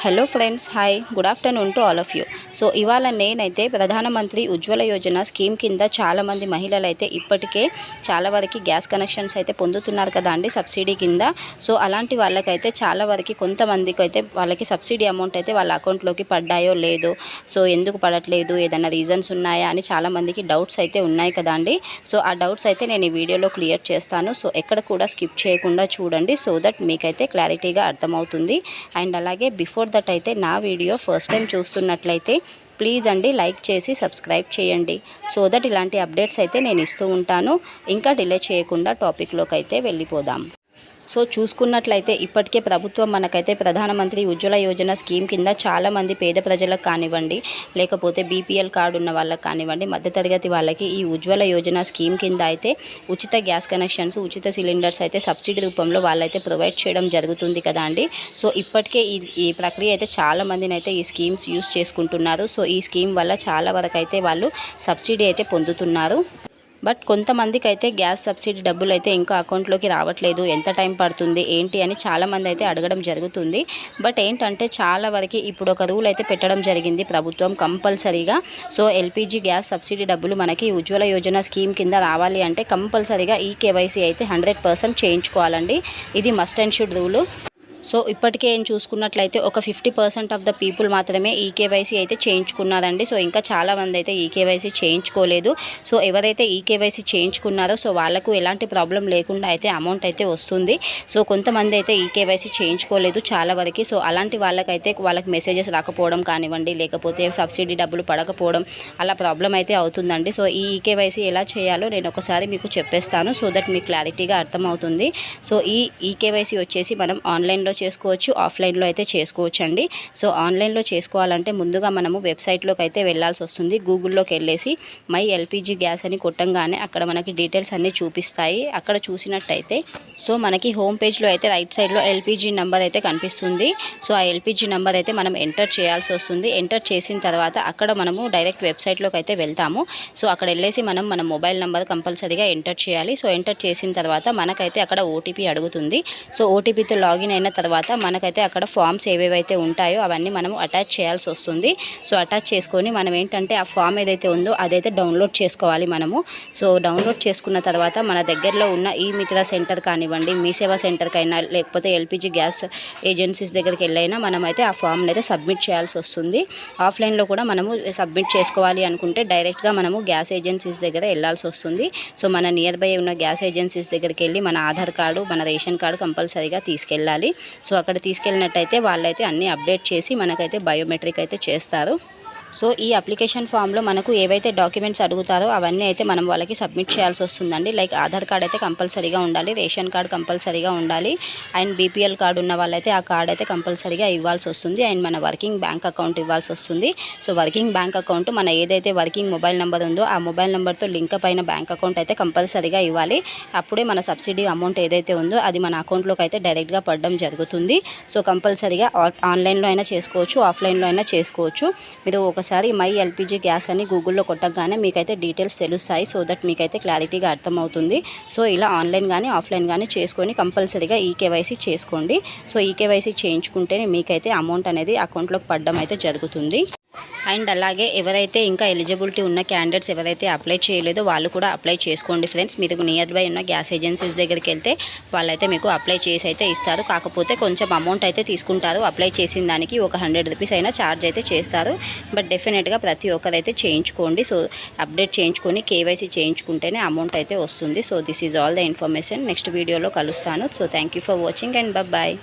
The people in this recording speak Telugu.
Hello friends, hi, good afternoon to all of you. So ఇవాళ నేనైతే ప్రధానమంత్రి ఉజ్వల యోజన స్కీమ్ కింద చాలామంది మహిళలు అయితే ఇప్పటికే చాలా వరకు గ్యాస్ కనెక్షన్స్ అయితే పొందుతున్నారు కదా అండి సబ్సిడీ కింద. సో అలాంటి వాళ్ళకైతే చాలా వరకు కొంతమందికి అయితే వాళ్ళకి సబ్సిడీ అమౌంట్ అయితే వాళ్ళ అకౌంట్లోకి పడ్డాయో లేదో, సో ఎందుకు పడట్లేదు, ఏదైనా రీజన్స్ ఉన్నాయా అని చాలామందికి డౌట్స్ అయితే ఉన్నాయి కదా అండి. సో ఆ డౌట్స్ అయితే నేను ఈ వీడియోలో క్లియర్ చేస్తాను. సో ఎక్కడ కూడా స్కిప్ చేయకుండా చూడండి, సో దట్ మీకైతే క్లారిటీగా అర్థమవుతుంది. అండ్ అలాగే బిఫోర్ దట్ అయితే నా వీడియో ఫస్ట్ టైం చూస్తున్నట్లయితే ప్లీజ్ అండి లైక్ చేసి సబ్స్క్రైబ్ చేయండి, సో దట్ ఇలాంటి అప్డేట్స్ అయితే నేను ఇస్తూ ఉంటాను. ఇంకా డిలే చేయకుండా టాపిక్లోకి అయితే వెళ్ళిపోదాం. సో చూసుకున్నట్లయితే ఇప్పటికే ప్రభుత్వం మనకైతే ప్రధానమంత్రి ఉజ్వల యోజన స్కీమ్ కింద చాలామంది పేద ప్రజలకు కానివ్వండి, లేకపోతే బీపీఎల్ కార్డు ఉన్న వాళ్ళకి కానివ్వండి, మధ్యతరగతి వాళ్ళకి ఈ ఉజ్వల యోజన స్కీమ్ కింద అయితే ఉచిత గ్యాస్ కనెక్షన్స్, ఉచిత సిలిండర్స్ అయితే సబ్సిడీ రూపంలో వాళ్ళైతే ప్రొవైడ్ చేయడం జరుగుతుంది కదా అండి. సో ఇప్పటికే ఈ ప్రక్రియ అయితే చాలామందిని అయితే ఈ స్కీమ్స్ యూస్ చేసుకుంటున్నారు. సో ఈ స్కీమ్ వల్ల చాలా వరకు అయితే వాళ్ళు సబ్సిడీ అయితే పొందుతున్నారు. బట్ కొంతమందికి అయితే గ్యాస్ సబ్సిడీ డబ్బులు అయితే ఇంకా అకౌంట్లోకి రావట్లేదు, ఎంత టైం పడుతుంది ఏంటి అని చాలామంది అయితే అడగడం జరుగుతుంది. బట్ ఏంటంటే చాలా వరకు ఇప్పుడు ఒక రూల్ అయితే పెట్టడం జరిగింది ప్రభుత్వం కంపల్సరీగా. సో ఎల్పిజి గ్యాస్ సబ్సిడీ డబ్బులు మనకి ఉజ్వల యోజన స్కీమ్ కింద రావాలి అంటే కంపల్సరీగా ఈ కేవైసీ అయితే 100% చేయించుకోవాలండి. ఇది must and should rule. So ఇప్పటికే ఏం చూసుకున్నట్లయితే ఒక 50% ఆఫ్ ద పీపుల్ మాత్రమే ఈకేవైసీ అయితే చేయించుకున్నారండి. సో ఇంకా చాలామంది అయితే ఈకేవైసీ చేయించుకోలేదు. సో ఎవరైతే ఈకేవైసీ చేయించుకున్నారో సో వాళ్ళకు ఎలాంటి ప్రాబ్లం లేకుండా అయితే అమౌంట్ అయితే వస్తుంది. సో కొంతమంది అయితే ఈకేవైసీ చేయించుకోలేదు చాలా వరకు. సో అలాంటి వాళ్ళకి మెసేజెస్ రాకపోవడం కానివ్వండి, లేకపోతే సబ్సిడీ డబ్బులు పడకపోవడం, అలా ప్రాబ్లం అయితే అవుతుందండి. సో ఈ ఈకేవైసీ ఎలా చేయాలో నేను ఒకసారి మీకు చెప్పేస్తాను, సో దట్ మీకు క్లారిటీగా అర్థమవుతుంది. సో ఈ ఈకేవైసీ వచ్చేసి మనం ఆన్లైన్లో చేసుకోవచ్చు, ఆఫ్లైన్లో అయితే చేసుకోవచ్చు అండి. సో ఆన్లైన్లో చేసుకోవాలంటే ముందుగా మనము వెబ్సైట్లోకి అయితే వెళ్ళాల్సి వస్తుంది. గూగుల్లోకి వెళ్ళేసి మై ఎల్పిజి గ్యాస్ అని కొట్టంగానే అక్కడ మనకి డీటెయిల్స్ అన్నీ చూపిస్తాయి. అక్కడ చూసినట్టయితే సో మనకి హోమ్ పేజ్లో అయితే రైట్ సైడ్లో ఎల్పిజి నెంబర్ అయితే కనిపిస్తుంది. సో ఆ ఎల్పిజి నెంబర్ అయితే మనం ఎంటర్ చేయాల్సి వస్తుంది. ఎంటర్ చేసిన తర్వాత అక్కడ మనము డైరెక్ట్ వెబ్సైట్లోకి అయితే వెళ్తాము. సో అక్కడ వెళ్ళేసి మన మొబైల్ నెంబర్ కంపల్సరీగా ఎంటర్ చేయాలి. సో ఎంటర్ చేసిన తర్వాత మనకైతే అక్కడ ఓటీపీ అడుగుతుంది. సో ఓటీపీతో లాగిన్ అయిన తర్వాత మనకైతే అక్కడ ఫామ్స్ ఏవేవైతే ఉంటాయో అవన్నీ మనము అటాచ్ చేయాల్సి వస్తుంది. సో అటాచ్ చేసుకొని మనం ఏంటంటే ఆ ఫామ్ ఏదైతే ఉందో అదైతే డౌన్లోడ్ చేసుకోవాలి మనము. సో డౌన్లోడ్ చేసుకున్న తర్వాత మన దగ్గరలో ఉన్న ఈ మిత్ర సెంటర్ కానివ్వండి, మీ సేవా సెంటర్కైనా, లేకపోతే ఎల్పిజి గ్యాస్ ఏజెన్సీస్ దగ్గరికి వెళ్ళైనా మనమైతే ఆ ఫామ్ని అయితే సబ్మిట్ చేయాల్సి వస్తుంది. ఆఫ్లైన్లో కూడా మనము సబ్మిట్ చేసుకోవాలి అనుకుంటే డైరెక్ట్గా మనము గ్యాస్ ఏజెన్సీస్ దగ్గర వెళ్ళాల్సి వస్తుంది. సో మన నియర్ బై ఉన్న గ్యాస్ ఏజెన్సీస్ దగ్గరికి వెళ్ళి మన ఆధార్ కార్డు, మన రేషన్ కార్డు కంపల్సరీగా తీసుకెళ్ళాలి. సో అక్కడ తీసుకెళ్ళినట్టయితే వాళ్ళైతే అన్నీ అప్డేట్ చేసి మనకైతే బయోమెట్రిక్ అయితే చేస్తారు. సో ఈ అప్లికేషన్ ఫామ్లో మనకు ఏవైతే డాక్యుమెంట్స్ అడుగుతారో అవన్నీ అయితే మనం వాళ్ళకి సబ్మిట్ చేయాల్సి వస్తుందండి. లైక్ ఆధార్ కార్డ్ అయితే కంపల్సరీగా ఉండాలి, రేషన్ కార్డ్ కంపల్సరీగా ఉండాలి, అండ్ బీపీఎల్ కార్డు ఉన్న వాళ్ళైతే ఆ కార్డ్ అయితే కంపల్సరీగా ఇవ్వాల్సి వస్తుంది. అండ్ మన వర్కింగ్ బ్యాంక్ అకౌంట్ ఇవ్వాల్సి వస్తుంది. సో వర్కింగ్ బ్యాంక్ అకౌంట్ మన ఏదైతే వర్కింగ్ మొబైల్ నెంబర్ ఉందో ఆ మొబైల్ నెంబర్తో లింక్ అయిన బ్యాంక్ అకౌంట్ అయితే కంపల్సరీగా ఇవ్వాలి. అప్పుడే మన సబ్సిడీ అమౌంట్ ఏదైతే ఉందో అది మన అకౌంట్లోకి అయితే డైరెక్ట్గా పడడం జరుగుతుంది. సో కంపల్సరీగా ఆన్లైన్లో అయినా చేసుకోవచ్చు, ఆఫ్లైన్లో అయినా చేసుకోవచ్చు. మీరు ఒకసారి మై ఎల్పిజి గ్యాస్ అని గూగుల్లో కొట్టగానే మీకైతే డీటెయిల్స్ తెలుస్తాయి. సో దట్ మీకైతే క్లారిటీగా అర్థమవుతుంది. సో ఇలా ఆన్లైన్ కానీ ఆఫ్లైన్ కానీ చేసుకొని కంపల్సరీగా ఈకేవైసీ చేసుకోండి. సో ఈకేవైసీ చేయించుకుంటేనే మీకైతే అమౌంట్ అనేది అకౌంట్లోకి పడడం అయితే జరుగుతుంది. అండ్ అలాగే ఎవరైతే ఇంకా ఎలిజిబిలిటీ ఉన్న క్యాండిడేట్స్ ఎవరైతే అప్లై చేయలేదో వాళ్ళు కూడా అప్లై చేసుకోండి ఫ్రెండ్స్. మీరు నియర్ బై ఉన్న గ్యాస్ ఏజెన్సీస్ దగ్గరికి వెళ్తే వాళ్ళైతే మీకు అప్లై చేసి అయితే ఇస్తారు. కాకపోతే కొంచెం అమౌంట్ అయితే తీసుకుంటారు. అప్లై చేసిన దానికి ఒక 100 రూపీస్ అయినా ఛార్జ్ అయితే చేస్తారు. బట్ డెఫినెట్గా ప్రతి ఒక్కరైతే చేయించుకోండి. సో అప్డేట్ చేయించుకొని కేవైసీ చేయించుకుంటేనే అమౌంట్ అయితే వస్తుంది. So this is all the information. Next వీడియోలో కలుస్తాను. So thank you for watching and bye.